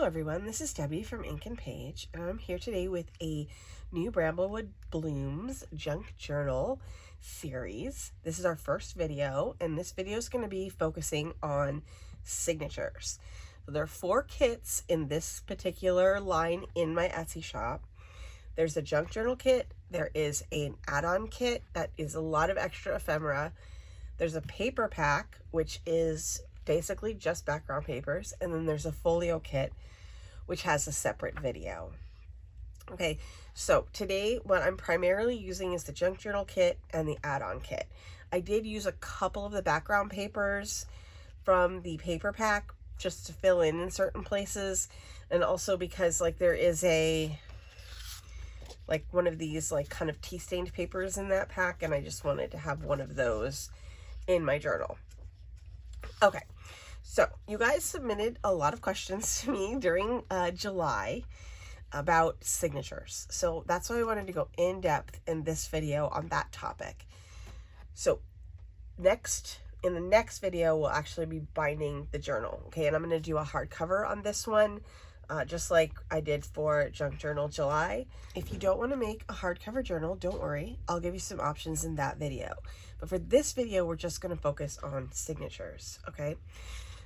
Hello everyone, this is Debbie from Ink and Page, and I'm here today with a new Bramblewood Blooms junk journal series. This is our first video, and this video is going to be focusing on signatures. So there are 4 kits in this particular line in my Etsy shop. There's a junk journal kit, there is an add-on kit that is a lot of extra ephemera, there's a paper pack, which is basically just background papers, and then there's a folio kit which has a separate video. Okay, so today what I'm primarily using is the junk journal kit and the add-on kit. I did use a couple of the background papers from the paper pack just to fill in certain places, and also because like there is a one of these like kind of tea stained papers in that pack, and I just wanted to have one of those in my journal. Okay, so you guys submitted a lot of questions to me during July about signatures. So that's why I wanted to go in depth in this video on that topic. So in the next video, we'll actually be binding the journal. Okay, and I'm going to do a hardcover on this one, just like I did for Junk Journal July. If you don't want to make a hardcover journal, don't worry. I'll give you some options in that video. But for this video, we're just going to focus on signatures, okay?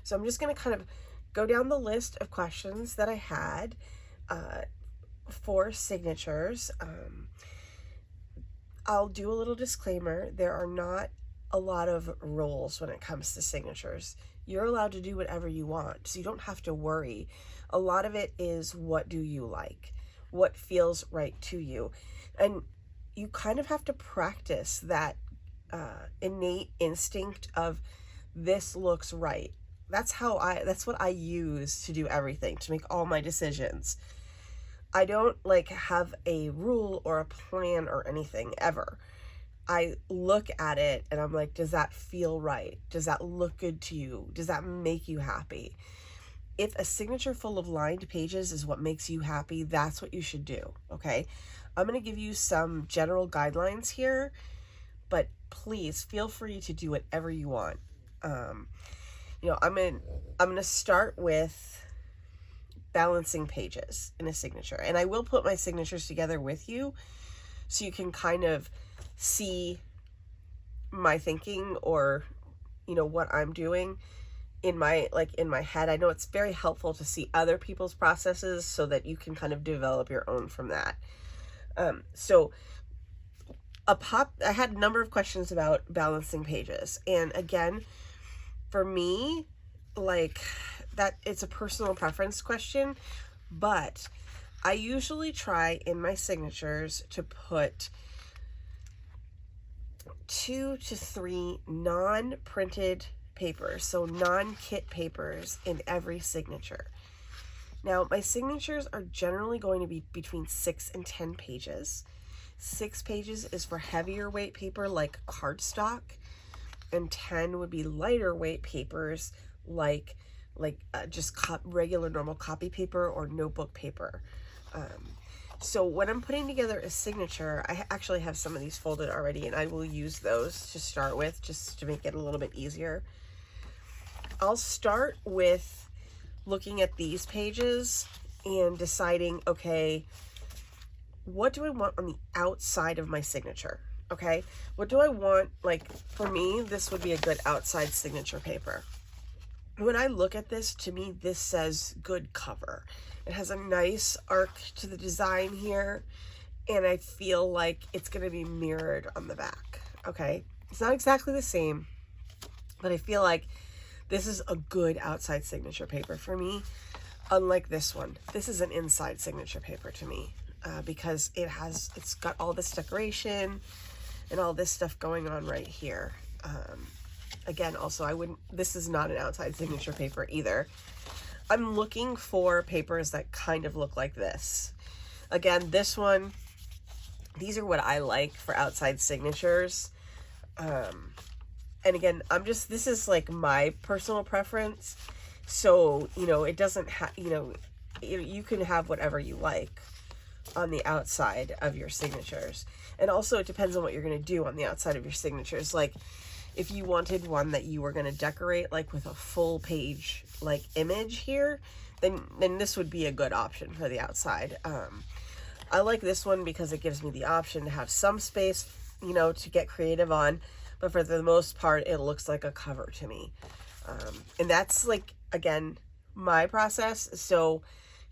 So I'm just going to kind of go down the list of questions that I had for signatures. I'll do a little disclaimer. There are not a lot of rules when it comes to signatures. You're allowed to do whatever you want, so you don't have to worry. A lot of it is, what do you like? What feels right to you? And you kind of have to practice that innate instinct of, this looks right. That's what I use to do everything, to make all my decisions. I don't like have a rule or a plan or anything ever. I look at it and I'm like, does that feel right? Does that look good to you? Does that make you happy? If a signature full of lined pages is what makes you happy, that's what you should do, okay? I'm going to give you some general guidelines here, but please feel free to do whatever you want. You know, I'm going to start with balancing pages in a signature, and I will put my signatures together with you so you can kind of see my thinking, or you know, what I'm doing in my head. I know it's very helpful to see other people's processes so that you can kind of develop your own from that. So I had a number of questions about balancing pages, and again, for me, like, that it's a personal preference question, but I usually try in my signatures to put 2 to 3 non-printed papers, so non-kit papers, in every signature. Now, my signatures are generally going to be between 6 and 10 pages. 6 pages is for heavier weight paper like cardstock, and 10 would be lighter weight papers like just regular normal copy paper or notebook paper. So when I'm putting together a signature, I actually have some of these folded already, and I will use those to start with, just to make it a little bit easier. I'll start with looking at these pages and deciding, okay, what do I want on the outside of my signature? Okay, what do I want? Like, for me, this would be a good outside signature paper. When I look at this, to me, this says good cover. It has a nice arc to the design here, and I feel like it's going to be mirrored on the back. Okay, it's not exactly the same, but I feel like this is a good outside signature paper for me. Unlike this one, this is an inside signature paper to me, because it's got all this decoration and all this stuff going on right here. Again, also, this is not an outside signature paper either. I'm looking for papers that kind of look like this. Again, this one, these are what I like for outside signatures. And again, this is like my personal preference. So, you know, it doesn't have, you know, you can have whatever you like on the outside of your signatures. And also, it depends on what you're going to do on the outside of your signatures. Like, if you wanted one that you were going to decorate like with a full page like image here, then this would be a good option for the outside. I like this one because it gives me the option to have some space, you know, to get creative on, but for the most part, it looks like a cover to me. And that's like, again, my process. So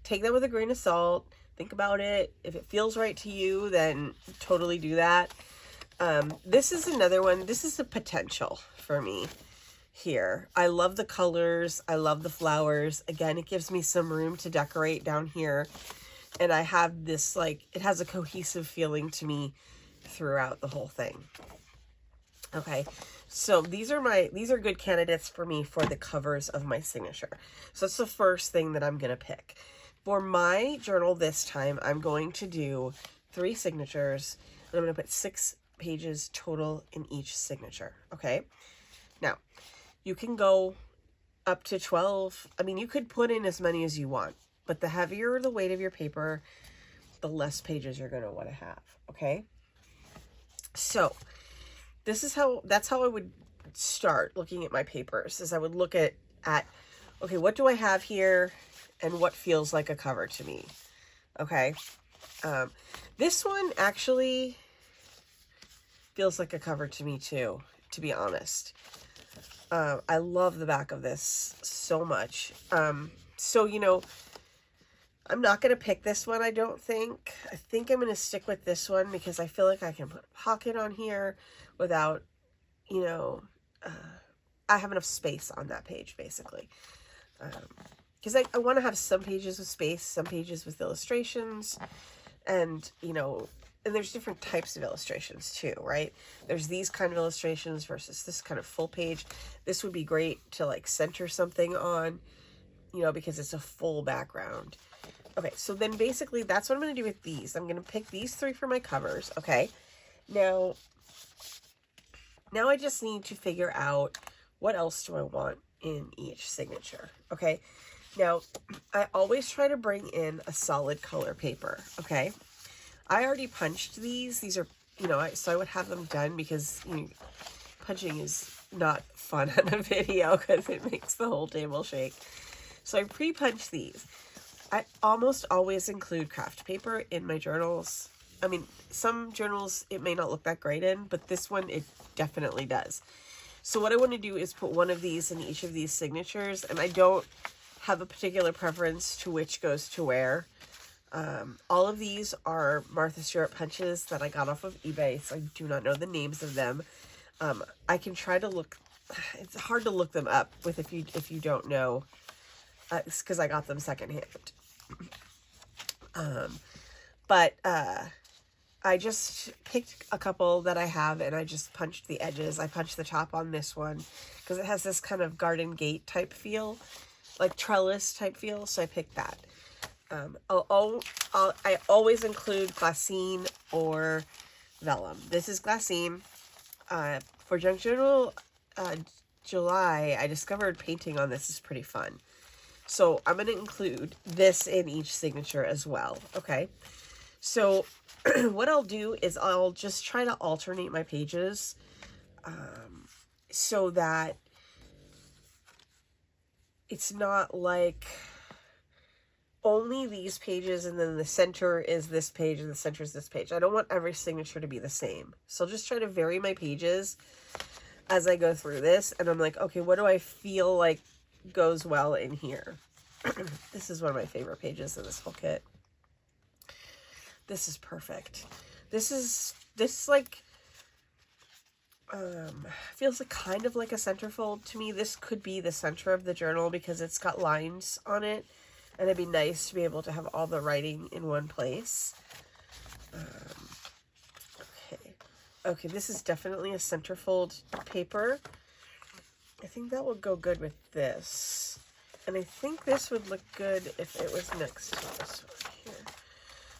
take that with a grain of salt. Think about it. If it feels right to you, then totally do that. This is another one. This is a potential for me here. I love the colors. I love the flowers. Again, it gives me some room to decorate down here. And I have this, like, it has a cohesive feeling to me throughout the whole thing. Okay, so these are good candidates for me for the covers of my signature. So that's the first thing that I'm going to pick. For my journal this time, I'm going to do 3 signatures, and I'm going to put 6 pages total in each signature, okay? Now, you can go up to 12. I mean, you could put in as many as you want, but the heavier the weight of your paper, the less pages you're going to want to have, okay? So, that's how I would start looking at my papers, is I would look at okay, what do I have here and what feels like a cover to me, okay? This one actually feels like a cover to me too, to be honest. I love the back of this so much. So, you know, I'm not going to pick this one, I don't think. I think I'm going to stick with this one because I feel like I can put a pocket on here without, you know, I have enough space on that page, basically. Because I want to have some pages with space, some pages with illustrations, and, you know, and there's different types of illustrations too, right? There's these kind of illustrations versus this kind of full page. This would be great to like center something on, you know, because it's a full background. Okay, so then basically that's what I'm going to do with these. I'm going to pick these 3 for my covers, okay? Now I just need to figure out what else do I want in each signature, okay? Now, I always try to bring in a solid color paper, okay? I already punched these. These are, you know, so I would have them done because, you know, punching is not fun on a video because it makes the whole table shake. So I pre-punched these. I almost always include craft paper in my journals. I mean, some journals it may not look that great in, but this one it definitely does. So what I want to do is put one of these in each of these signatures, and I don't have a particular preference to which goes to where. All of these are Martha Stewart punches that I got off of eBay, so I do not know the names of them. I can try to look. It's hard to look them up with if you don't know. It's because I got them secondhand. But I just picked a couple that I have, and I just punched the edges. I punched the top on this one because it has this kind of garden gate type feel, like trellis type feel. So I picked that. I always include glassine or vellum. This is glassine. For Junk Journal July, I discovered painting on this is pretty fun. So I'm going to include this in each signature as well. Okay. So what I'll do is I'll just try to alternate my pages so that it's not like only these pages and then the center is this page and the center is this page. I don't want every signature to be the same. So I'll just try to vary my pages as I go through this. And I'm like, okay, what do I feel like goes well in here? This is one of my favorite pages in this whole kit. This is perfect. This like feels like kind of like a centerfold to me. This could be the center of the journal because it's got lines on it, and it'd be nice to be able to have all the writing in one place. Okay, this is definitely a centerfold paper. I think that would go good with this. And I think this would look good if it was next to this one here.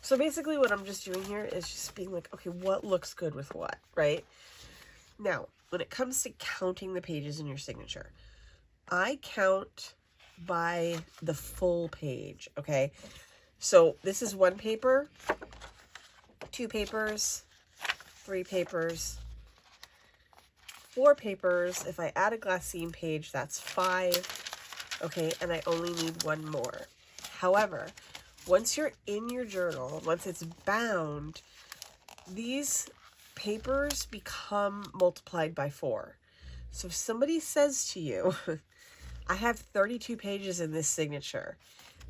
So basically what I'm just doing here is just being like, okay, what looks good with what, right? Now, when it comes to counting the pages in your signature, I count by the full page, okay? So this is 1 paper, 2 papers, 3 papers, 4 papers. If I add a glassine page, that's 5. Okay, and I only need 1 more. However, once you're in your journal, once it's bound, these papers become multiplied by 4. So if somebody says to you, I have 32 pages in this signature,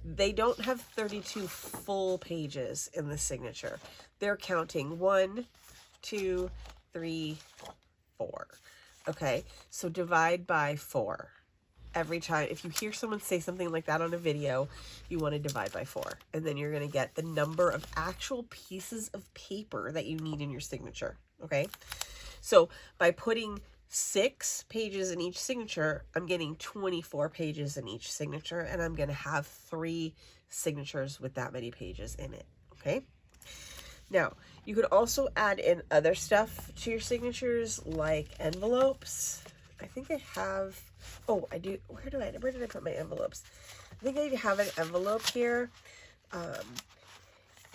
they don't have 32 full pages in the signature. They're counting 1, 2, 3, 4. Okay, so divide by 4. Every time, if you hear someone say something like that on a video, you want to divide by 4. And then you're going to get the number of actual pieces of paper that you need in your signature. Okay, so by putting 6 pages in each signature, I'm getting 24 pages in each signature, and I'm going to have 3 signatures with that many pages in it. Okay, now you could also add in other stuff to your signatures, like envelopes. I think I have, oh, I do, where did I put my envelopes? I think I have an envelope here.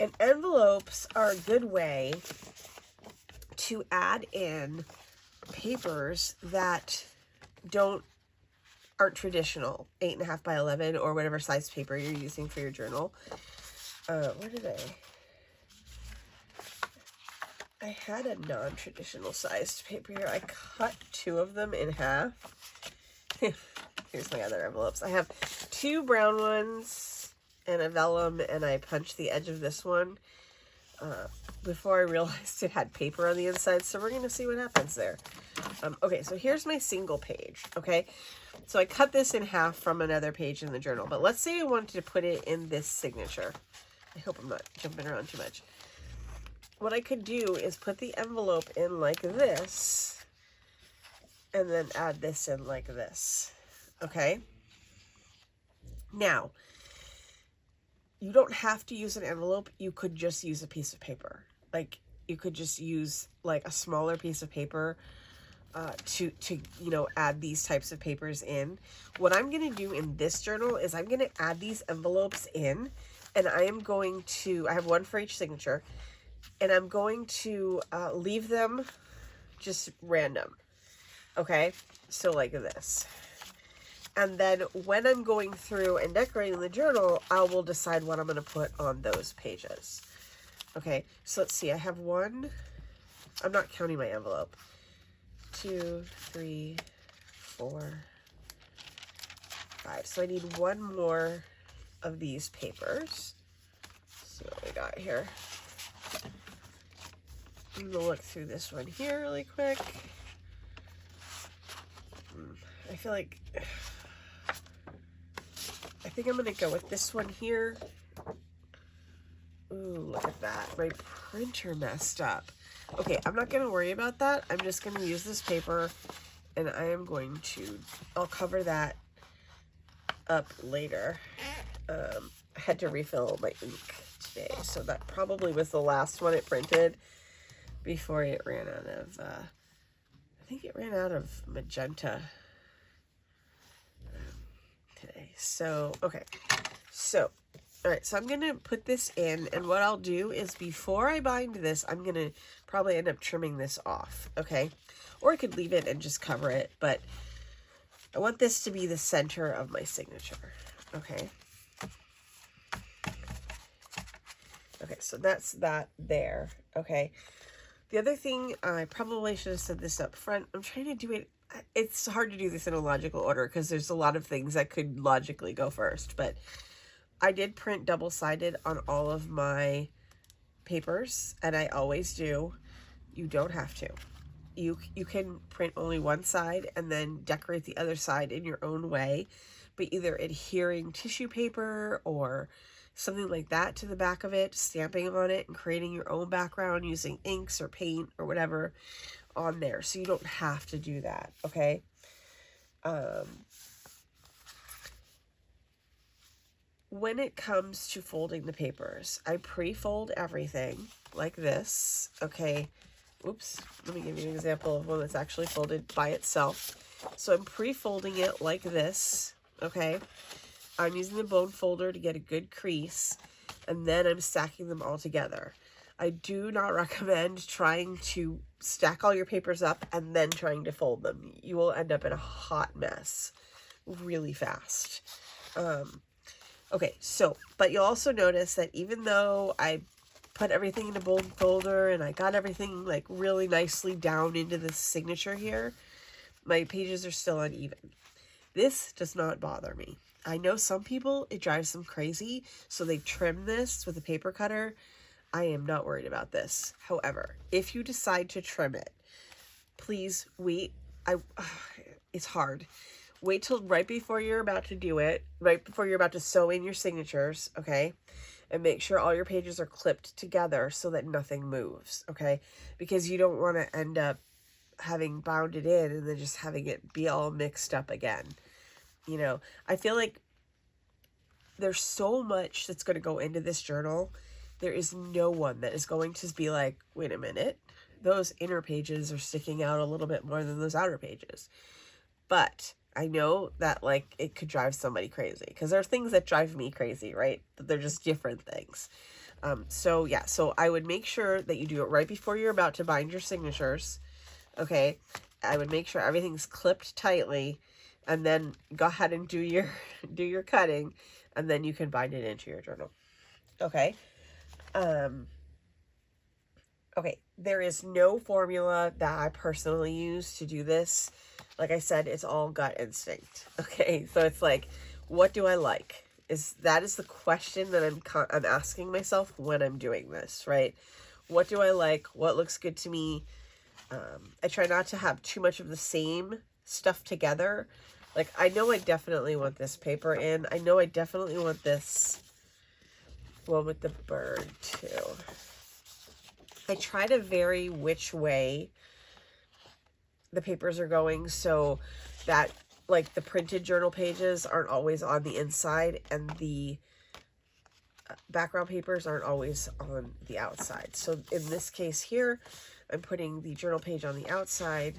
And envelopes are a good way to add in papers that aren't traditional, 8.5 by 11 or whatever size paper you're using for your journal. Where did I had a non-traditional sized paper here. I cut 2 of them in half. Here's my other envelopes. I have 2 brown ones and a vellum, and I punched the edge of this one before I realized it had paper on the inside, so we're going to see what happens there. Okay, so here's my single page, okay? So I cut this in half from another page in the journal, but let's say I wanted to put it in this signature. I hope I'm not jumping around too much. What I could do is put the envelope in like this, and then add this in like this, okay? Now, you don't have to use an envelope. You could just use a piece of paper. Like, you could just use like a smaller piece of paper to you know, add these types of papers in. What I'm going to do in this journal is I'm going to add these envelopes in, and I am going to, I have 1 for each signature, and I'm going to leave them just random. Okay, so like this. And then when I'm going through and decorating the journal, I will decide what I'm going to put on those pages. Okay, so let's see. I have 1. I'm not counting my envelope. 2, 3, 4, 5. So I need 1 more of these papers. So what we got here. I'm going to look through this one here really quick. I feel like, I think I'm going to go with this one here. Ooh, look at that. My printer messed up. Okay, I'm not going to worry about that. I'm just going to use this paper, and I am going to, I'll cover that up later. I had to refill my ink today, so that probably was the last one it printed before it ran out of, I think it ran out of magenta today. So, okay. So, all right, so I'm going to put this in, and what I'll do is before I bind this, I'm going to probably end up trimming this off, okay? Or I could leave it and just cover it, but I want this to be the center of my signature, okay? Okay, so that's that there, okay? The other thing, I probably should have said this up front. I'm trying to do it, it's hard to do this in a logical order because there's a lot of things that could logically go first, but I did print double-sided on all of my papers, and I always do. You don't have to. You can print only one side and then decorate the other side in your own way, but either adhering tissue paper or something like that to the back of it, stamping on it and creating your own background using inks or paint or whatever on there. So you don't have to do that, okay? When it comes to folding the papers, I pre-fold everything like this, okay? Oops, let me give you an example of one that's actually folded by itself. So I'm pre-folding it like this, okay? I'm using the bone folder to get a good crease, and then I'm stacking them all together. I do not recommend trying to stack all your papers up and then trying to fold them. You will end up in a hot mess really fast. Okay, so, but you'll also notice that even though I put everything in a bold folder and I got everything like really nicely down into the signature here, my pages are still uneven. This does not bother me. I know some people, it drives them crazy, so they trim this with a paper cutter. I am not worried about this. However, if you decide to trim it, please wait. It's hard. Wait till right before you're about to do it, right before you're about to sew in your signatures, okay? And make sure all your pages are clipped together so that nothing moves, okay? Because you don't want to end up having bound it in and then just having it be all mixed up again. You know, I feel like there's so much that's going to go into this journal. There is no one that is going to be like, wait a minute, those inner pages are sticking out a little bit more than those outer pages. But I know that like it could drive somebody crazy, because there are things that drive me crazy, right? But they're just different things. So yeah, so I would make sure that you do it right before you're about to bind your signatures. Okay, I would make sure everything's clipped tightly, and then go ahead and do your cutting, and then you can bind it into your journal. Okay. Okay, there is no formula that I personally use to do this. Like I said, it's all gut instinct. Okay, so it's like, what do I like? That is the question that I'm asking myself when I'm doing this, right? What do I like? What looks good to me? I try not to have too much of the same stuff together. Like, I know I definitely want this paper in. I know I definitely want this one with the bird too. I try to vary which way the papers are going so that like the printed journal pages aren't always on the inside and the background papers aren't always on the outside. So in this case here, I'm putting the journal page on the outside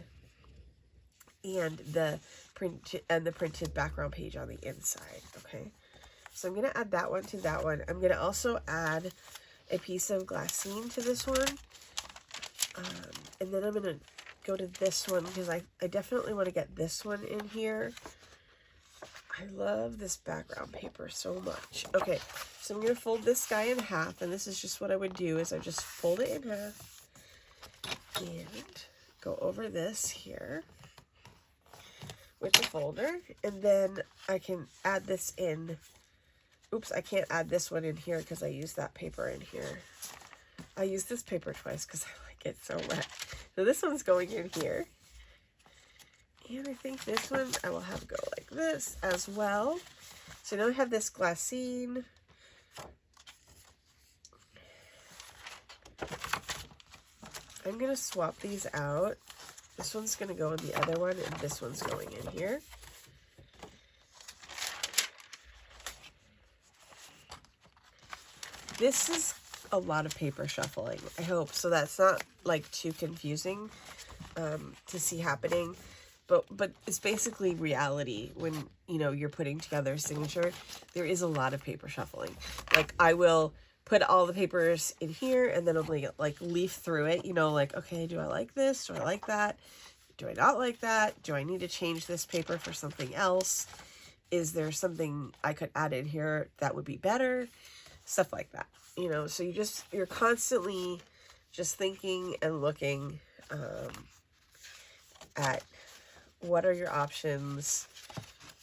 and the printed background page on the inside. Okay, so I'm going to add that one to that one. I'm going to also add a piece of glassine to this one, and then I'm going to go to this one because I definitely want to get this one in here. I love this background paper so much. Okay, so I'm going to fold this guy in half, and this is just what I would do is I just fold it in half and go over this here with the folder, and then I can add this in. Oops, I can't add this one in here because I used that paper in here. I used this paper twice because I like it so wet. So this one's going in here. And I think this one I will have go like this as well. So now I have this glassine. I'm going to swap these out. This one's going to go in the other one, and this one's going in here. This is a lot of paper shuffling, I hope, so that's not like too confusing to see happening. But it's basically reality when, you know, you're putting together a signature. There is a lot of paper shuffling. Like, I will put all the papers in here, and then I'll like leaf through it, you know, like, okay, do I like this? Do I like that? Do I not like that? Do I need to change this paper for something else? Is there something I could add in here that would be better? Stuff like that, you know. So you're constantly just thinking and looking at what are your options,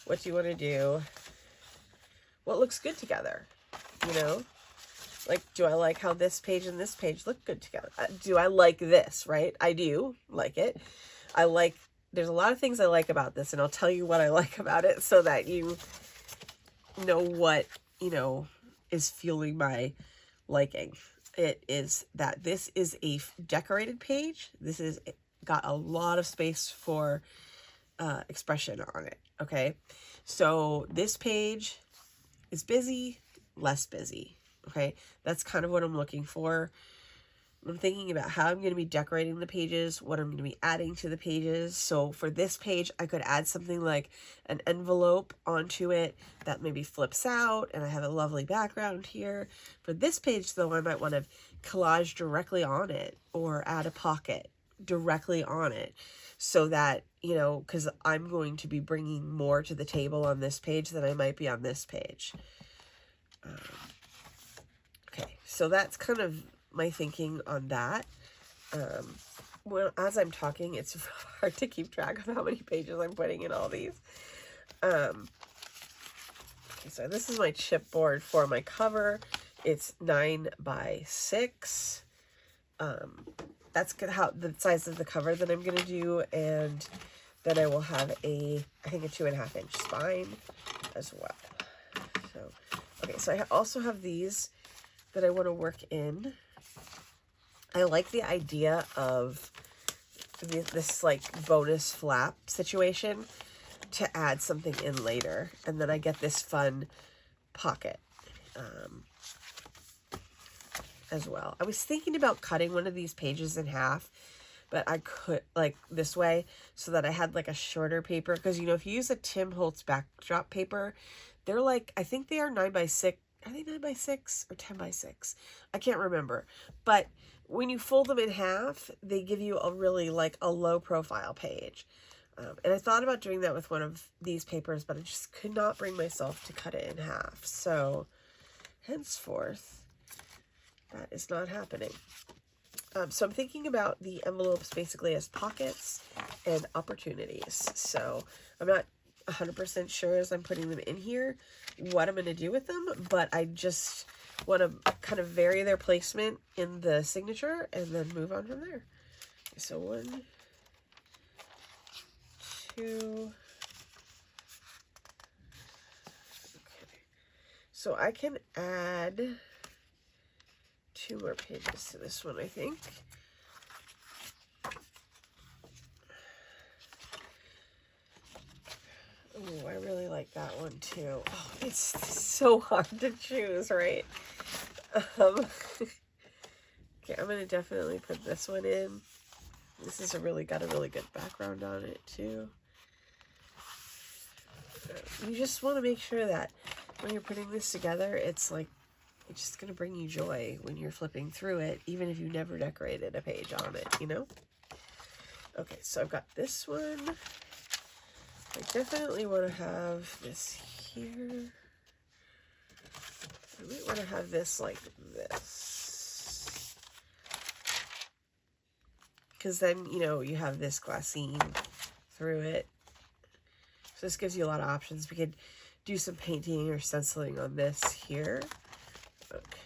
what do you want to do, what looks good together, you know. Like, do I like how this page and this page look good together? Do I like this, right? I do like it. There's a lot of things I like about this, and I'll tell you what I like about it so that you know what, you know, is fueling my liking. It is that this is a decorated page. This is got a lot of space for expression on it. Okay, so this page is busy, less busy. Okay, that's kind of what I'm looking for. I'm thinking about how I'm going to be decorating the pages, what I'm going to be adding to the pages. So for this page, I could add something like an envelope onto it that maybe flips out, and I have a lovely background here. For this page, though, I might want to collage directly on it or add a pocket directly on it so that, you know, because I'm going to be bringing more to the table on this page than I might be on this page. Okay, so that's kind of my thinking on that. Well, as I'm talking, it's hard to keep track of how many pages I'm putting in all these. Okay, so this is my chipboard for my cover. It's 9 by 6. That's how the size of the cover that I'm going to do, and then I will have I think a 2.5 inch spine as well. So, okay, so I also have these that I want to work in. I like the idea of this like bonus flap situation to add something in later, and then I get this fun pocket as well. I was thinking about cutting one of these pages in half, but I could, like, this way, so that I had like a shorter paper, because, you know, if you use a Tim Holtz backdrop paper, they're like, I think they are 9 by 6. Are they 9 by 6 or 10 by 6? I can't remember. But when you fold them in half, they give you a really, like, a low profile page. And I thought about doing that with one of these papers, but I just could not bring myself to cut it in half. So, henceforth, that is not happening. So I'm thinking about the envelopes basically as pockets and opportunities. So I'm not 100% sure as I'm putting them in here what I'm going to do with them, but I just want to kind of vary their placement in the signature and then move on from there. So 1, 2. Okay. So I can add 2 more pages to this one, I think. Oh, I really like that one too. Oh, it's so hard to choose, right? Okay, I'm gonna definitely put this one in. This is got a really good background on it too. You just want to make sure that when you're putting this together, it's like, it's just going to bring you joy when you're flipping through it, even if you never decorated a page on it, you know? Okay, so I've got this one. I definitely want to have this here. I might want to have this like this. Because then, you know, you have this glassine through it. So this gives you a lot of options. We could do some painting or stenciling on this here. Okay,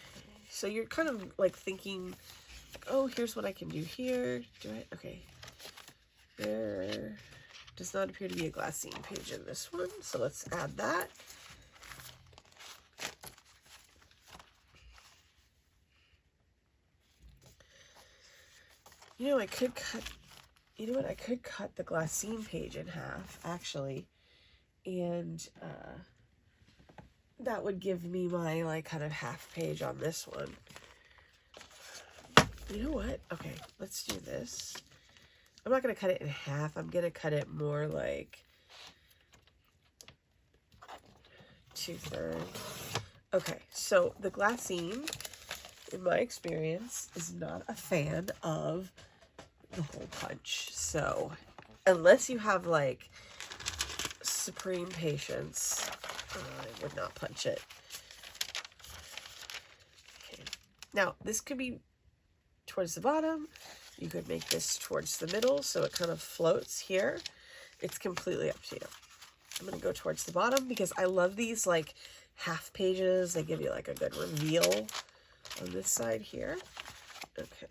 so you're kind of like thinking, oh, here's what I can do here. Okay. There does not appear to be a glassine page in this one, so let's add that. You know, I could cut the glassine page in half, actually, and that would give me my, like, kind of half page on this one. You know what? Okay, let's do this. I'm not going to cut it in half. I'm going to cut it more like 2/3. Okay, so the glassine, in my experience, is not a fan of the hole punch. So unless you have, like, supreme patience, I would not punch it. Okay. Now, this could be towards the bottom. You could make this towards the middle so it kind of floats here. It's completely up to you. I'm going to go towards the bottom because I love these, like, half pages. They give you, like, a good reveal on this side here. Okay.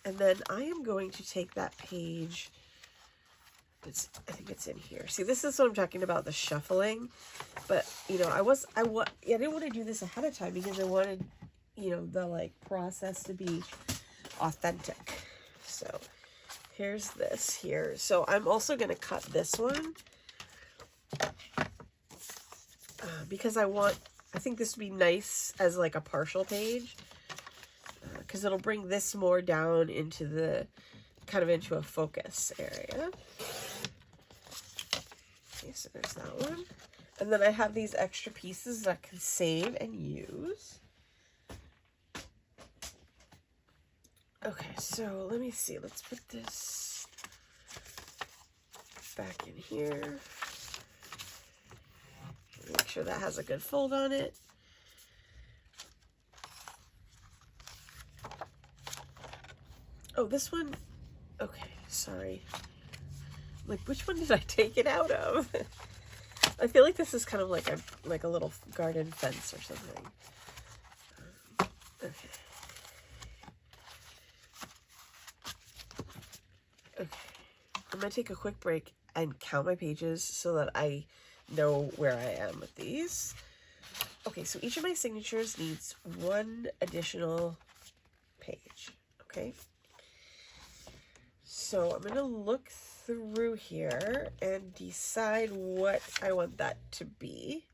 And then I am going to take that page. I think it's in here. See, this is what I'm talking about, the shuffling. But, you know, I didn't want to do this ahead of time because I wanted, you know, the, like, process to be authentic. So here's this here. So I'm also going to cut this one because I think this would be nice as, like, a partial page. because it'll bring this more down into the, kind of into a focus area. Okay, so there's that one. And then I have these extra pieces that I can save and use. Okay, so let me see. Let's put this back in here. Make sure that has a good fold on it. Oh, this one. Okay, sorry. Like, which one did I take it out of? I feel like this is kind of like a little garden fence or something. Okay. Okay. I'm gonna take a quick break and count my pages so that I know where I am with these. Okay, so each of my signatures needs one additional page. Okay. So I'm gonna look through here and decide what I want that to be.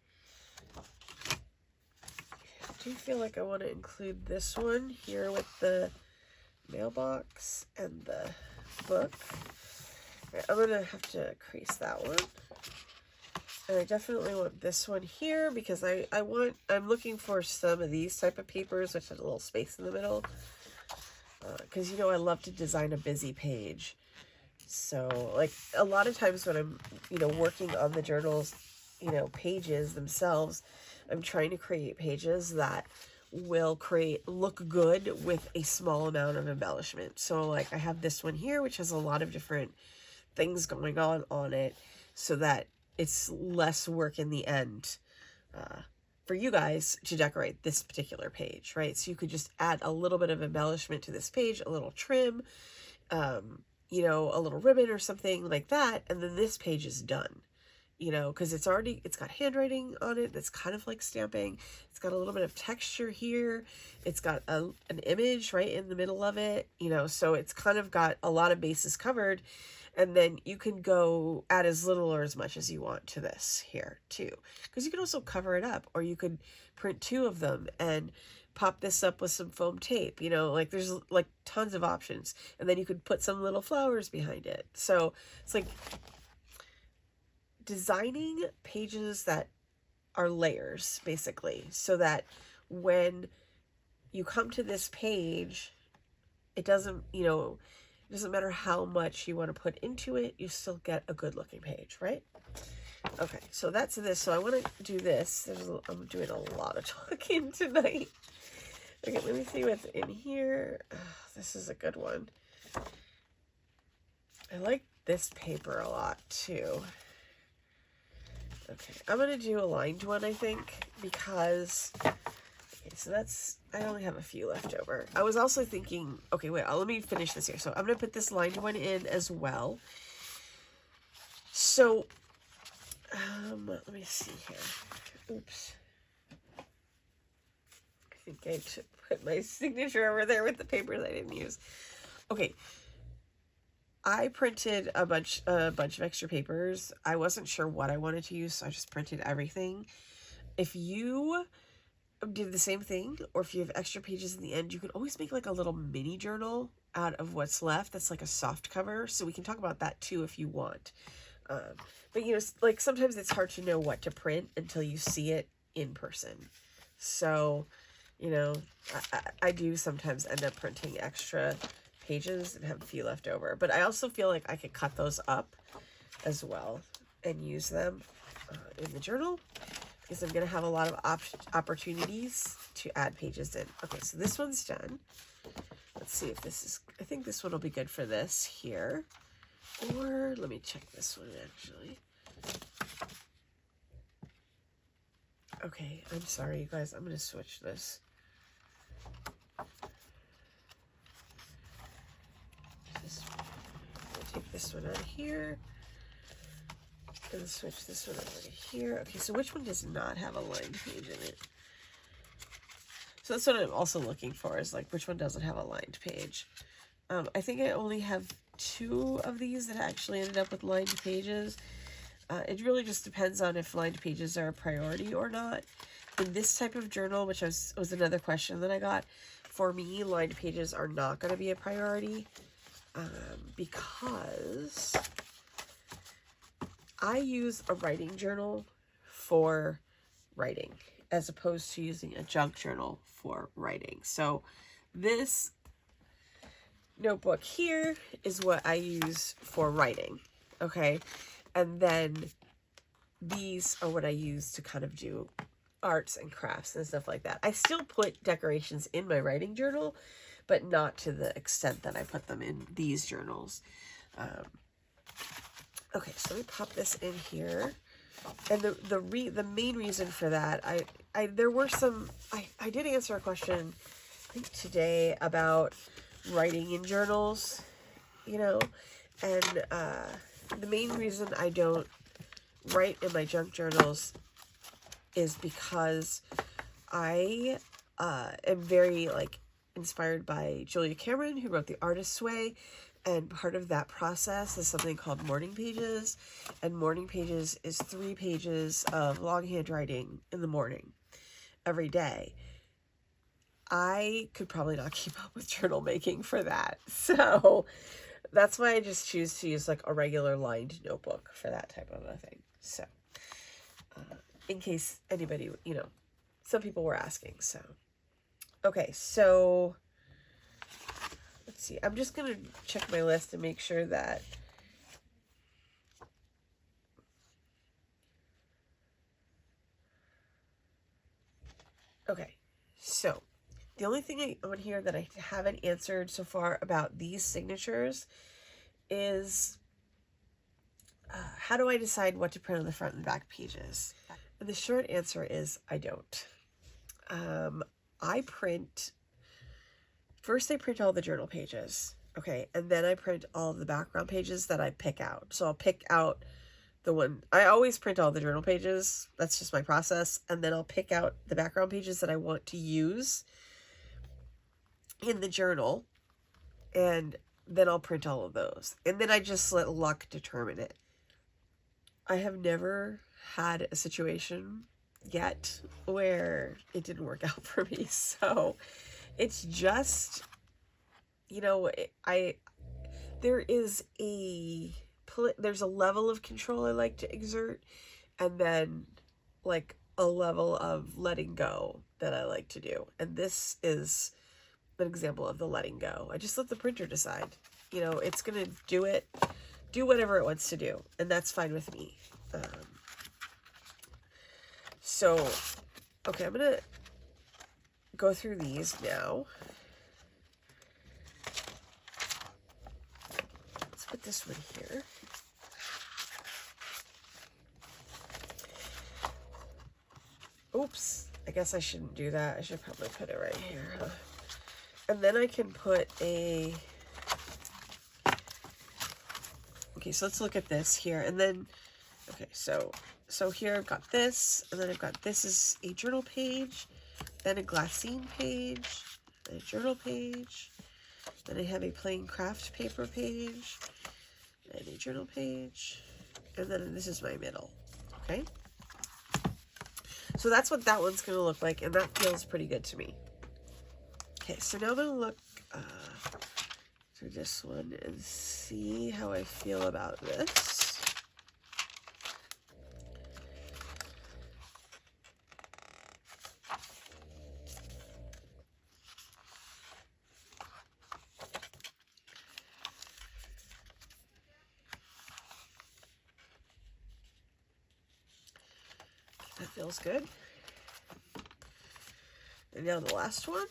I do feel like I want to include this one here with the mailbox and the book. Right, I'm gonna have to crease that one. And I definitely want this one here because I'm looking for some of these type of papers which has a little space in the middle. Because, you know, I love to design a busy page. So, like, a lot of times when I'm, you know, working on the journals, you know, pages themselves, I'm trying to create pages that will look good with a small amount of embellishment. So, like, I have this one here, which has a lot of different things going on it, so that it's less work in the end for you guys to decorate this particular page, right? So you could just add a little bit of embellishment to this page, a little trim, you know, a little ribbon or something like that, and then this page is done, you know, because it's got handwriting on it that's kind of like stamping. It's got a little bit of texture here. It's got an image right in the middle of it, you know, so it's kind of got a lot of bases covered. And then you can go add as little or as much as you want to this here too. Because you can also cover it up, or you could print 2 of them and pop this up with some foam tape, you know, like there's like tons of options. And then you could put some little flowers behind it. So it's like designing pages that are layers, basically, so that when you come to this page, it doesn't, you know, it doesn't matter how much you want to put into it, you still get a good looking page, right? Okay, so that's this. So I want to do this. I'm doing a lot of talking tonight. Okay, let me see what's in here. Oh, this is a good one. I like this paper a lot too. Okay, I'm going to do a lined one, I think, because... Okay, so I only have a few left over. I was also thinking, okay, wait, let me finish this here. So I'm going to put this lined one in as well. So, let me see here. Oops. I think I should put my signature over there with the papers I didn't use. Okay. I printed a bunch of extra papers. I wasn't sure what I wanted to use, so I just printed everything. If you did the same thing, or if you have extra pages in the end, you can always make like a little mini journal out of what's left that's like a soft cover, so we can talk about that too if you want. But you know, like sometimes it's hard to know what to print until you see it in person. So, you know, I do sometimes end up printing extra pages and have a few left over, but I also feel like I could cut those up as well and use them in the journal, because I'm going to have a lot of opportunities to add pages in. Okay, so this one's done. Let's see if this is... I think this one will be good for this here. Or let me check this one, actually. Okay, I'm sorry, you guys. I'm going to switch this. Take this one out of here. And switch this one over to here. Okay, so which one does not have a lined page in it? So that's what I'm also looking for, is like which one doesn't have a lined page. I think I only have 2 of these that actually ended up with lined pages. It really just depends on if lined pages are a priority or not. In this type of journal, which was another question that I got, for me, lined pages are not going to be a priority because I use a writing journal for writing as opposed to using a junk journal for writing. So this notebook here is what I use for writing, okay? And then these are what I use to kind of do arts and crafts and stuff like that. I still put decorations in my writing journal, but not to the extent that I put them in these journals. Okay, so let me pop this in here. And the main reason for that, there were some, I did answer a question, I think today, about writing in journals, you know, and the main reason I don't write in my junk journals is because I am very, like, inspired by Julia Cameron, who wrote The Artist's Way, and part of that process is something called morning pages, and morning pages is 3 pages of longhand writing in the morning every day. I could probably not keep up with journal making for that, so that's why I just choose to use like a regular lined notebook for that type of a thing. So in case anybody, you know, some people were asking. So okay, so let's see, I'm just gonna check my list and make sure that okay, so the only thing on here that I haven't answered so far about these signatures is how do I decide what to print on the front and back pages? And the short answer is I don't. First I print all the journal pages, okay, and then I print all of the background pages that I pick out. So I'll pick out the one, I always print all the journal pages, that's just my process, and then I'll pick out the background pages that I want to use in the journal, and then I'll print all of those. And then I just let luck determine it. I have never had a situation yet where it didn't work out for me. So it's just, you know, there's a level of control I like to exert, and then like a level of letting go that I like to do. And this is an example of the letting go. I just let the printer decide. You know, it's gonna do whatever it wants to do, and that's fine with me. So, okay, I'm gonna go through these now. Let's put this one here. Oops, I guess I shouldn't do that. I should probably put it right here, huh? And then I can put a, okay, so let's look at this here. And then, okay, so here I've got this, and then I've got this is a journal page, then a glassine page, and a journal page, then I have a plain craft paper page, and a journal page, and then this is my middle, okay? So that's what that one's gonna look like, and that feels pretty good to me. Okay, so now I'm going to look through this one and see how I feel about this. That feels good. And now the last one.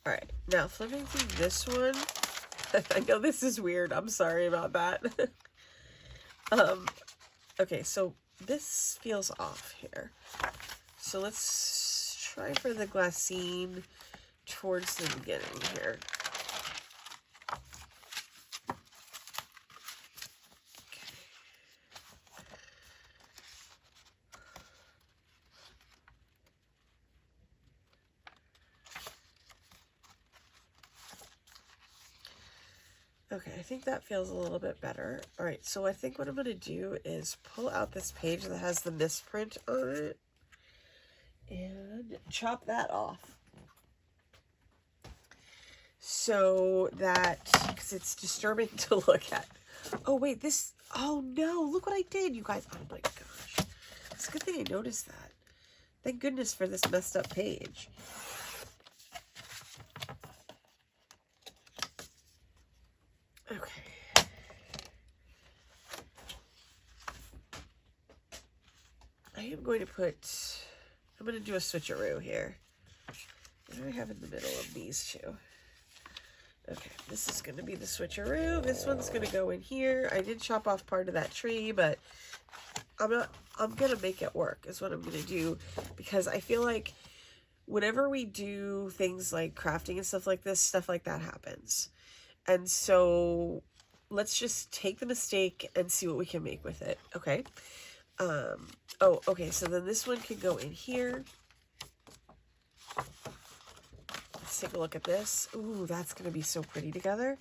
Alright, now flipping through this one. I know this is weird. I'm sorry about that. Okay, so this feels off here. So let's try for the glassine towards the beginning here. Okay, I think that feels a little bit better. All right, so I think what I'm going to do is pull out this page that has the misprint on it and chop that off. So that, because it's disturbing to look at. Oh, wait, this, oh no, look what I did, you guys. Oh my gosh. It's a good thing I noticed that. Thank goodness for this messed up page. Okay. I am going to put, I'm going to do a switcheroo here. What do I have in the middle of these two? Okay, this is going to be the switcheroo. This one's going to go in here. I did chop off part of that tree, but I'm going to make it work is what I'm going to do, because I feel like whenever we do things like crafting and stuff like this, stuff like that happens. And so let's just take the mistake and see what we can make with it. Okay. Oh, okay. So then this one can go in here. Let's take a look at this. Ooh, that's going to be so pretty together.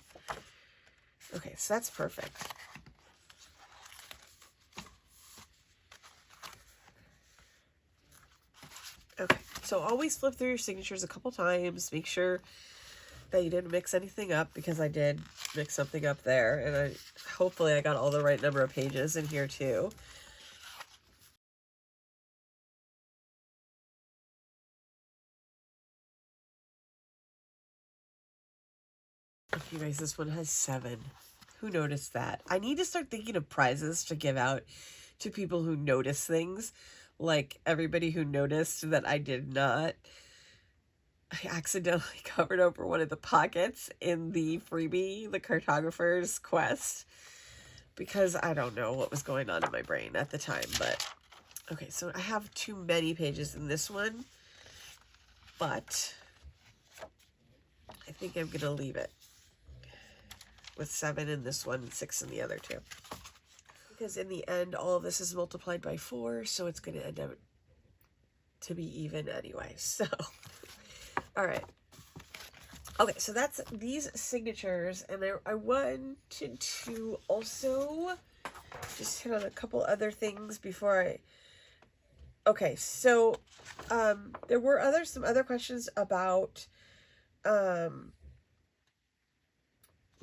Okay. So that's perfect. Okay. So always flip through your signatures a couple times. Make sure that you didn't mix anything up, because I did mix something up there, and hopefully I got all the right number of pages in here too. You guys, this one has 7. Who noticed that? I need to start thinking of prizes to give out to people who notice things, like everybody who noticed that I did not. I accidentally covered over one of the pockets in the freebie, the cartographer's quest, because I don't know what was going on in my brain at the time. But okay, so I have too many pages in this one, but I think I'm gonna leave it with 7 in this one and 6 in the other 2, because in the end all of this is multiplied by 4, so it's gonna end up to be even anyway. So all right. Okay, so that's these signatures, and I wanted to also just hit on a couple other things before I... Okay, so there were some other questions about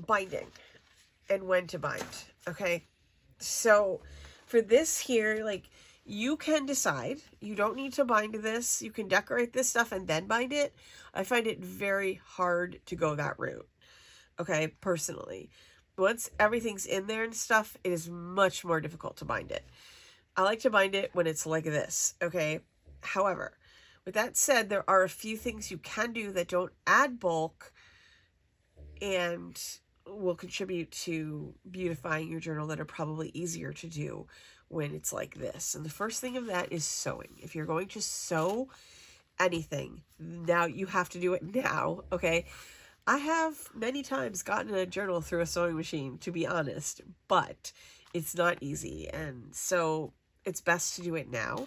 binding and when to bind. Okay, so for this here, like, you can decide. You don't need to bind this. You can decorate this stuff and then bind it. I find it very hard to go that route, okay, personally. Once everything's in there and stuff, it is much more difficult to bind it. I like to bind it when it's like this, okay? However, with that said, there are a few things you can do that don't add bulk and will contribute to beautifying your journal that are probably easier to do when it's like this. And the first thing of that is sewing. If you're going to sew anything, now you have to do it now, okay? I have many times gotten a journal through a sewing machine, to be honest, but it's not easy, and so it's best to do it now.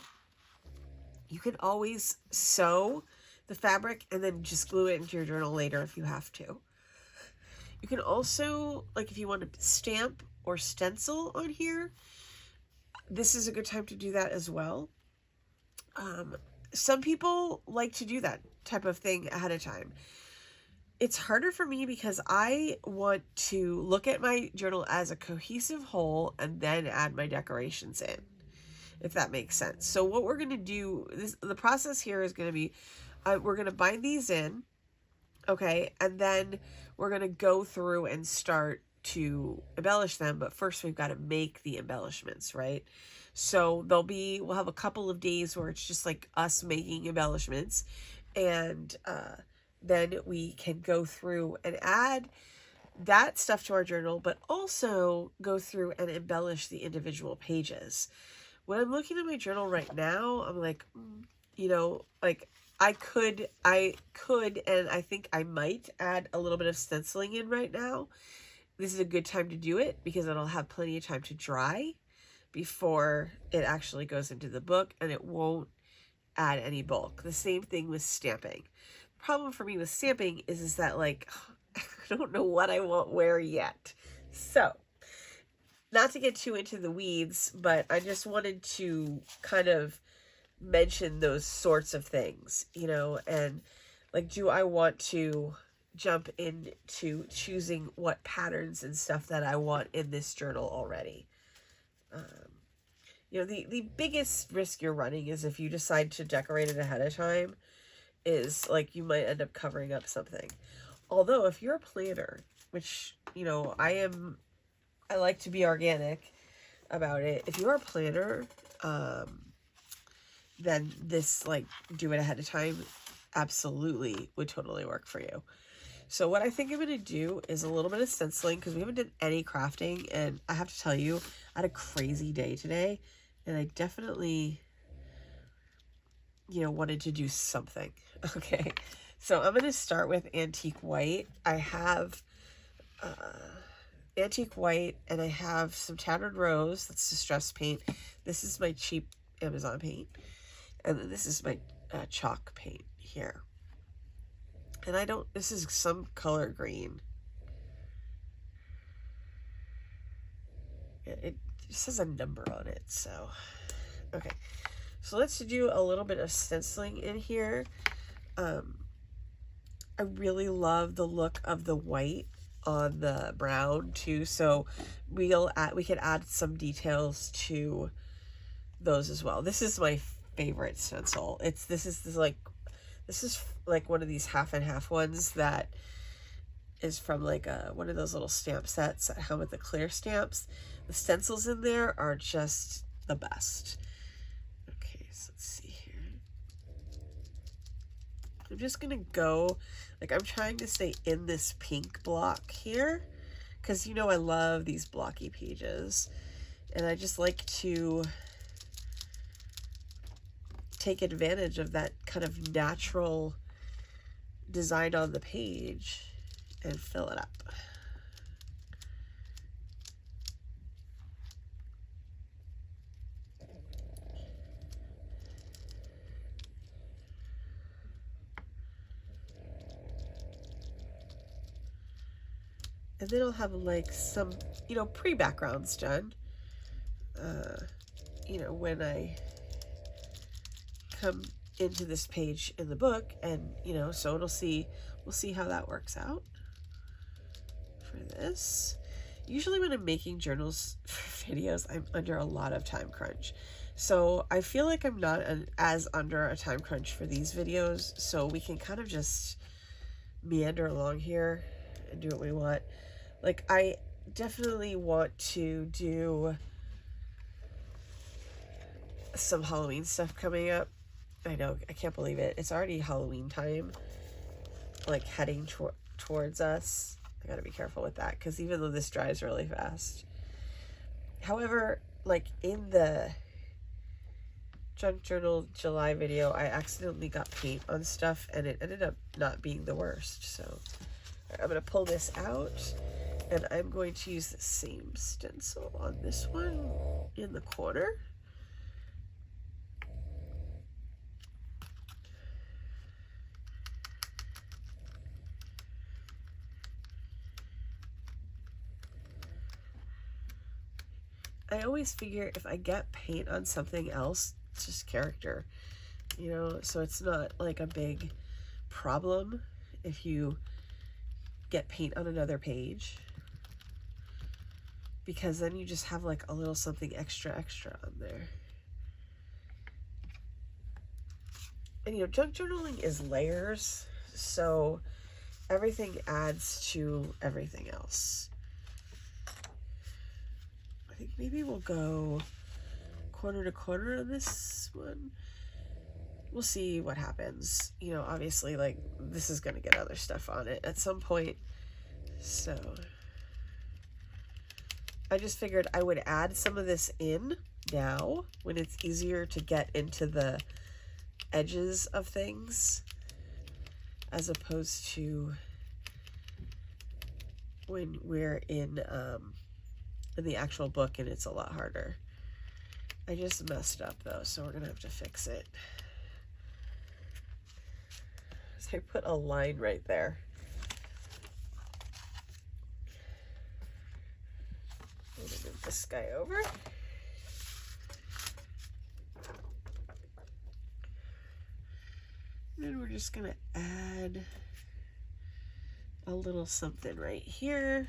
You can always sew the fabric and then just glue it into your journal later if you have to. You can also, like, if you want to stamp or stencil on here, this is a good time to do that as well. Some people like to do that type of thing ahead of time. It's harder for me because I want to look at my journal as a cohesive whole and then add my decorations in, if that makes sense. So what we're going to do, the process here is going to be, we're going to bind these in, okay, and then we're going to go through and start to embellish them, but first we've got to make the embellishments, right? So we'll have a couple of days where it's just like us making embellishments, and then we can go through and add that stuff to our journal, but also go through and embellish the individual pages. When I'm looking at my journal right now, I'm like, you know, like I could, and I think I might add a little bit of stenciling in right now. This is a good time to do it because it'll have plenty of time to dry before it actually goes into the book, and it won't add any bulk. The same thing with stamping. The problem for me with stamping is that, like, I don't know what I want where yet. So, not to get too into the weeds, but I just wanted to kind of mention those sorts of things, you know, and like, do I want to jump into choosing what patterns and stuff that I want in this journal already? You know, the biggest risk you're running is if you decide to decorate it ahead of time, is like you might end up covering up something. Although if you're a planner, which, you know, I like to be organic about it. If you're a planner, then this, like, do it ahead of time absolutely would totally work for you. So what I think I'm going to do is a little bit of stenciling, because we haven't done any crafting, and I have to tell you, I had a crazy day today, and I definitely, you know, wanted to do something. Okay, so I'm going to start with antique white. I have antique white, and I have some tattered rose. That's distress paint. This is my cheap Amazon paint, and then this is my chalk paint here. And this is some color green. It just has a number on it, so. Okay, so let's do a little bit of stenciling in here. I really love the look of the white on the brown too, so we could add some details to those as well. This is my favorite stencil. This is like one of these half and half ones that is from like one of those little stamp sets that come with the clear stamps. The stencils in there are just the best. Okay, so let's see here. I'm just gonna go, like, I'm trying to stay in this pink block here, because, you know, I love these blocky pages, and I just like to take advantage of that kind of natural design on the page and fill it up. And then I'll have like some, you know, pre-backgrounds done, you know, when I come into this page in the book, and, you know, so we'll see how that works out for this. Usually when I'm making journals videos, I'm under a lot of time crunch. So I feel like I'm not as under a time crunch for these videos, so we can kind of just meander along here and do what we want. Like, I definitely want to do some Halloween stuff coming up. I know, I can't believe it. It's already Halloween time, like heading towards us. I gotta be careful with that, because even though this dries really fast. However, like in the Junk Journal July video, I accidentally got paint on stuff, and it ended up not being the worst. So I'm gonna pull this out, and I'm going to use the same stencil on this one in the corner. I always figure if I get paint on something else, it's just character, you know, so it's not like a big problem if you get paint on another page, because then you just have like a little something extra on there. And, you know, junk journaling is layers, so everything adds to everything else. I think maybe we'll go corner to corner on this one. We'll see what happens. You know, obviously, like, this is going to get other stuff on it at some point. So I just figured I would add some of this in now when it's easier to get into the edges of things, as opposed to when we're in the actual book and it's a lot harder. I just messed up though, so we're gonna have to fix it. So I put a line right there. I'm gonna move this guy over. And then we're just gonna add a little something right here.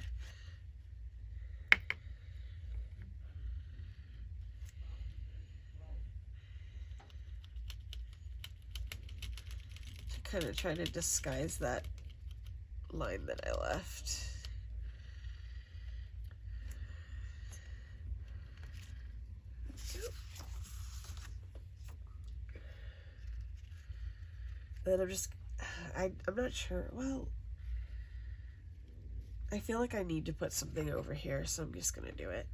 To kind of try to disguise that line that I left. Then I'm not sure. Well, I feel like I need to put something over here, so I'm just gonna do it.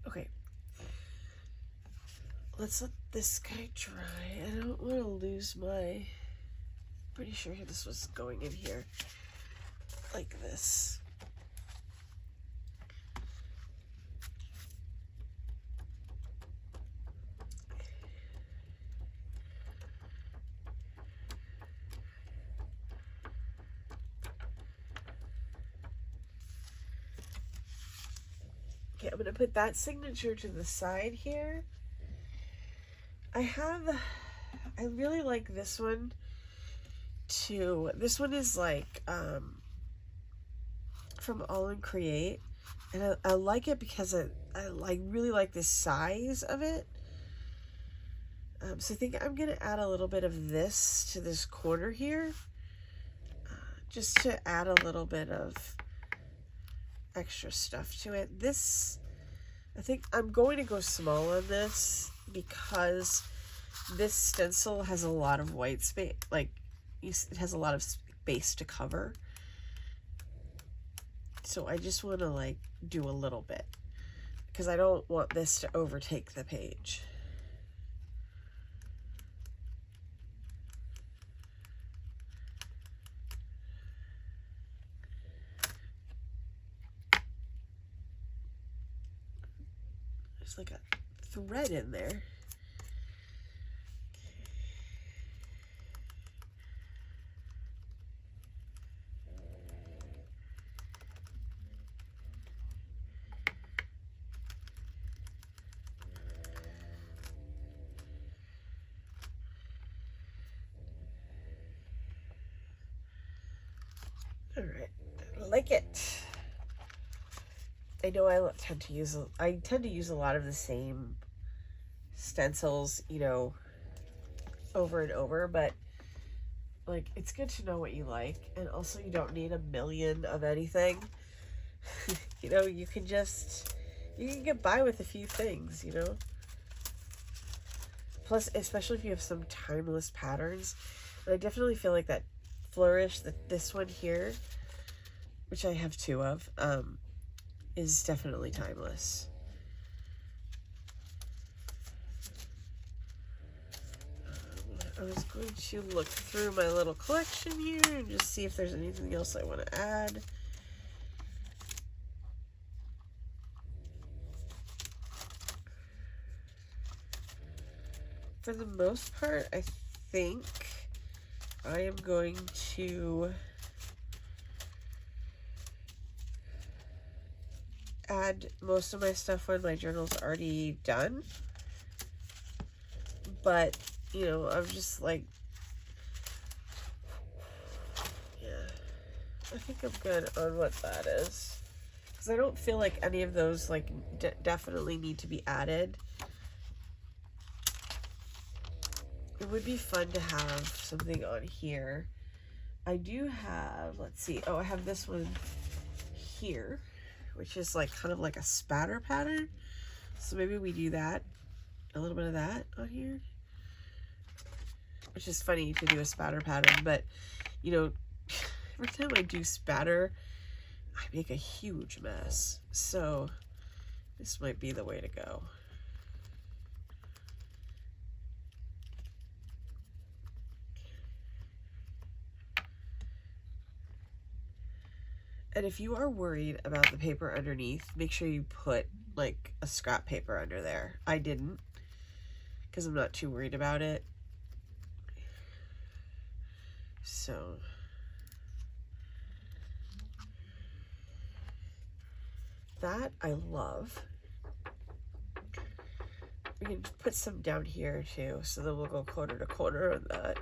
Okay, let's let this guy dry. I don't want to lose my, pretty sure this was going in here like this. Okay, I'm gonna put that signature to the side here. I really like this one too. This one is like from All in Create, and I like it because I really like the size of it. So I think I'm gonna add a little bit of this to this corner here, just to add a little bit of extra stuff to it. This, I think I'm going to go small on this because this stencil has a lot of white space, like it has a lot of space to cover. So I just want to like do a little bit because I don't want this to overtake the page. There's like a thread in there. All right, I like it. I know I tend to use a lot of the same stencils, you know, over and over, but like it's good to know what you like, and also you don't need a million of anything. You know, you can get by with a few things, you know. Plus, especially if you have some timeless patterns, and I definitely feel like that flourish, this one here, which I have two of, is definitely timeless. I was going to look through my little collection here and just see if there's anything else I want to add. For the most part, I think I am going to add most of my stuff when my journal's already done. But, you know, I'm just like, yeah, I think I'm good on what that is. Because I don't feel like any of those, like, definitely need to be added. It would be fun to have something on here. I do have, let's see, oh, I have this one here, which is like kind of like a spatter pattern. So maybe we do that, a little bit of that on here, which is funny to do a spatter pattern, but you know, every time I do spatter, I make a huge mess. So this might be the way to go. And if you are worried about the paper underneath, make sure you put like a scrap paper under there. I didn't, because I'm not too worried about it. So that I love. We can put some down here too, so then we'll go corner to corner on that.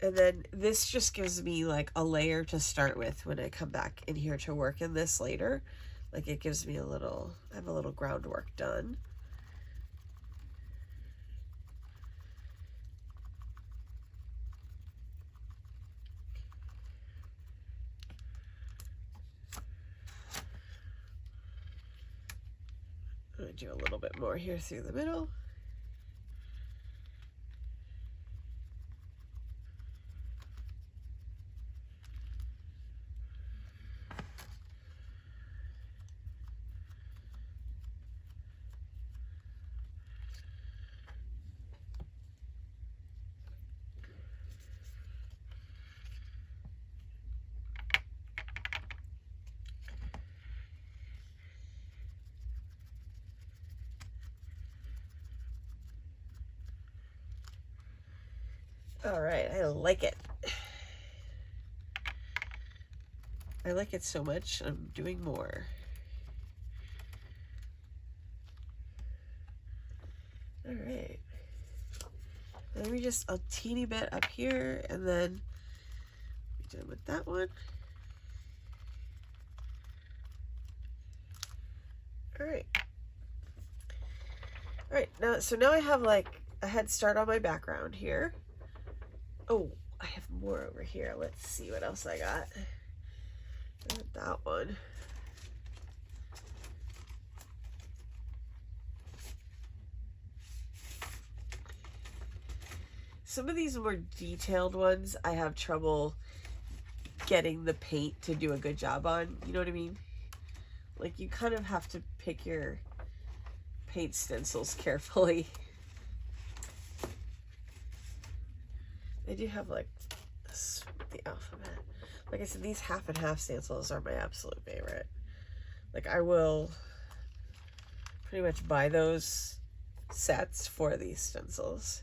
And then this just gives me like a layer to start with when I come back in here to work in this later. Like it gives me a little, I have a little groundwork done. I'm gonna do a little bit more here through the middle. All right, I like it. I like it so much, I'm doing more. All right. Maybe just a teeny bit up here, and then be done with that one. All right. All right, now I have like a head start on my background here. Oh, I have more over here. Let's see what else I got. That one. Some of these more detailed ones, I have trouble getting the paint to do a good job on. You know what I mean? Like you kind of have to pick your paint stencils carefully. I do have like this, the alphabet. Like I said, these half and half stencils are my absolute favorite. Like I will pretty much buy those sets for these stencils.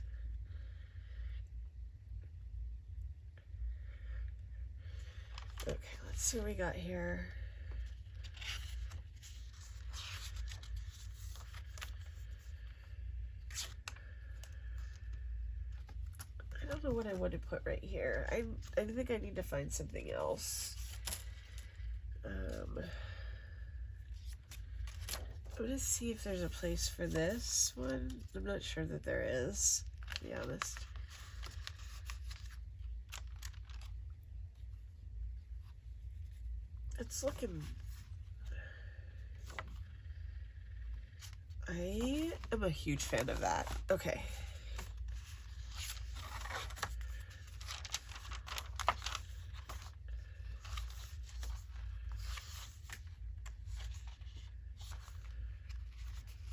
Okay, let's see what we got here. I don't know what I want to put right here. I think I need to find something else. I'm gonna see if there's a place for this one. I'm not sure that there is, to be honest. It's looking... I am a huge fan of that. Okay.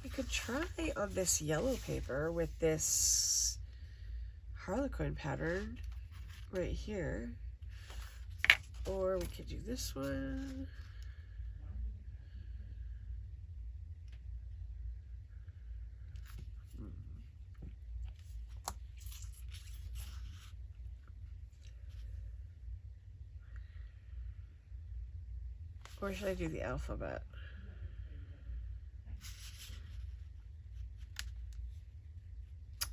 We could try on this yellow paper with this Harlequin pattern right here. Or we could do this one. Or should I do the alphabet?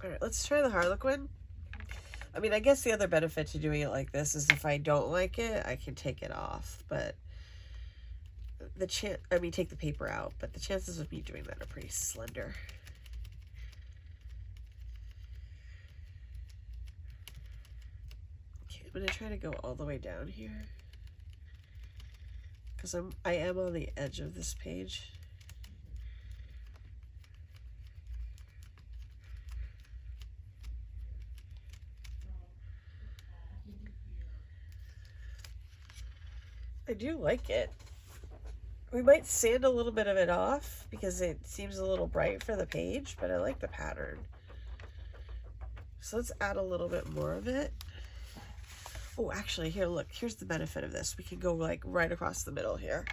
All right, let's try the Harlequin. I mean, I guess the other benefit to doing it like this is if I don't like it, I can take it off. But take the paper out, but the chances of me doing that are pretty slender. Okay, I'm gonna try to go all the way down here because I am on the edge of this page. I do like it. We might sand a little bit of it off because it seems a little bright for the page, but I like the pattern. So let's add a little bit more of it. Oh, actually, here, look, here's the benefit of this. We can go like right across the middle here.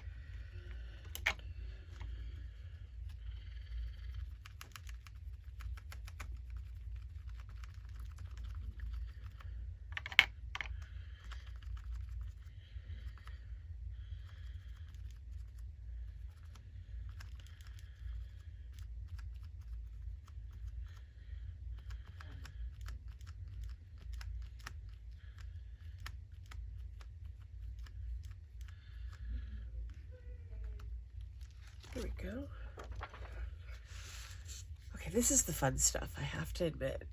There we go. Okay, this is the fun stuff, I have to admit.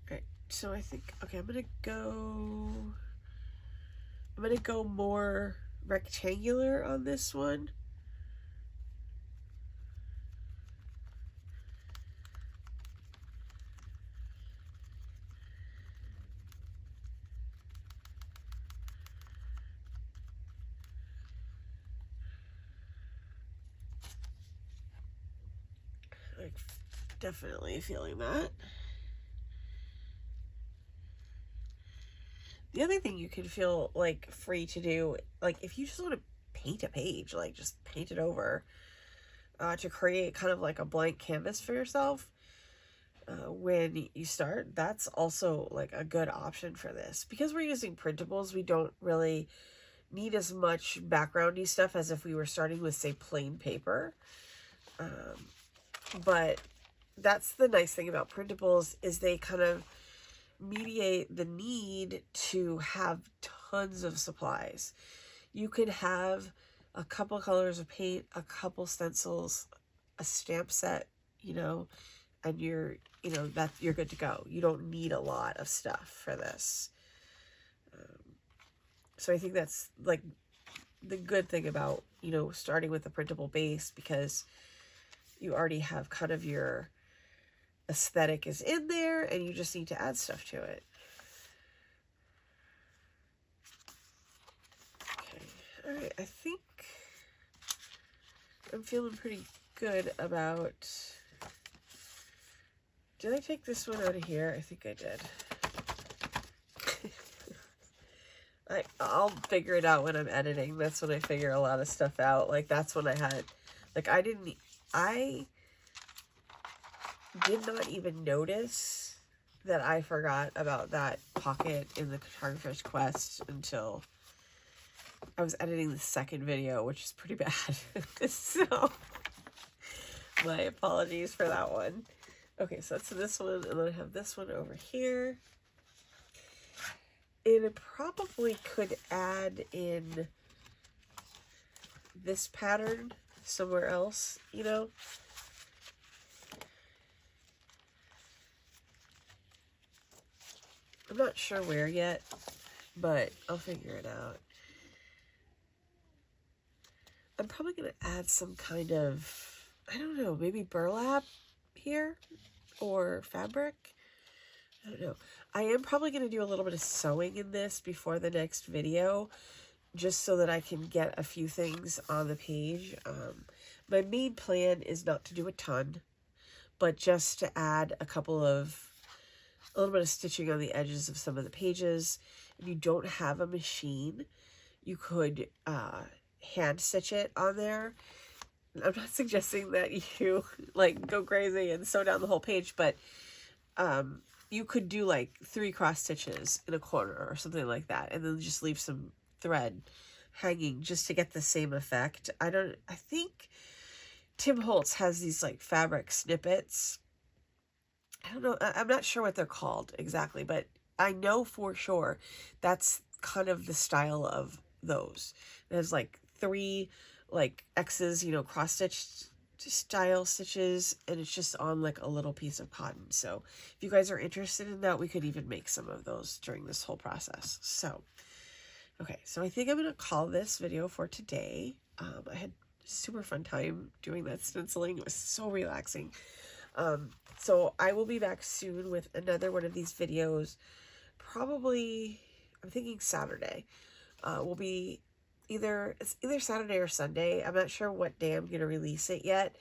Alright, so I think, okay, I'm gonna go more rectangular on this one. Like, definitely feeling that. The other thing you can feel like free to do, like if you just want to paint a page, like just paint it over to create kind of like a blank canvas for yourself when you start, that's also like a good option for this. Because we're using printables, we don't really need as much backgroundy stuff as if we were starting with, say, plain paper. But that's the nice thing about printables, is they kind of mediate the need to have tons of supplies. You could have a couple colors of paint, a couple stencils, a stamp set, you know, and you're good to go. You don't need a lot of stuff for this. So I think that's like the good thing about, you know, starting with a printable base, because you already have kind of your aesthetic is in there and you just need to add stuff to it. Okay, all right, I think I'm feeling pretty good about, did I take this one out of here? I think I did. I'll figure it out when I'm editing. That's when I figure a lot of stuff out. Like, that's when I had, like, I did not even notice that I forgot about that pocket in the Photographer's Quest until I was editing the second video, which is pretty bad. So, my apologies for that one. Okay, so that's this one, and then I have this one over here. And I probably could add in this pattern somewhere else, you know? I'm not sure where yet, but I'll figure it out. I'm probably going to add some kind of, I don't know, maybe burlap here or fabric. I don't know. I am probably going to do a little bit of sewing in this before the next video, just so that I can get a few things on the page. My main plan is not to do a ton, but just to add a little bit of stitching on the edges of some of the pages. If you don't have a machine, you could hand stitch it on there. I'm not suggesting that you like go crazy and sew down the whole page, but you could do like 3 cross stitches in a corner or something like that, and then just leave some thread hanging just to get the same effect. I think Tim Holtz has these like fabric snippets. I don't know, I'm not sure what they're called exactly, but I know for sure that's kind of the style of those. There's like 3 like X's, you know, cross stitched style stitches, and it's just on like a little piece of cotton. So if you guys are interested in that, we could even make some of those during this whole process. So okay, so I think I'm gonna call this video for today. I had a super fun time doing that stenciling. It was so relaxing. So I will be back soon with another one of these videos. Probably, I'm thinking Saturday. Will be it's either Saturday or Sunday. I'm not sure what day I'm going to release it yet.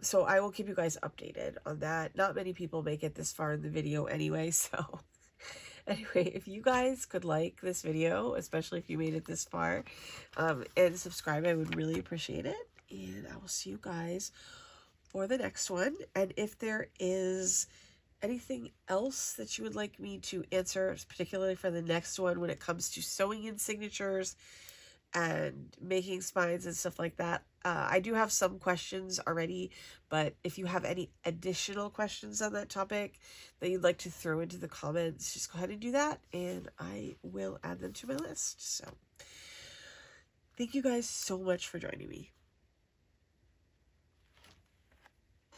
So I will keep you guys updated on that. Not many people make it this far in the video anyway, so anyway, if you guys could like this video, especially if you made it this far, and subscribe, I would really appreciate it. And I will see you guys for the next one. And if there is anything else that you would like me to answer, particularly for the next one when it comes to sewing in signatures and making spines and stuff like that, I do have some questions already, but if you have any additional questions on that topic that you'd like to throw into the comments, just go ahead and do that, and I will add them to my list. So thank you guys so much for joining me.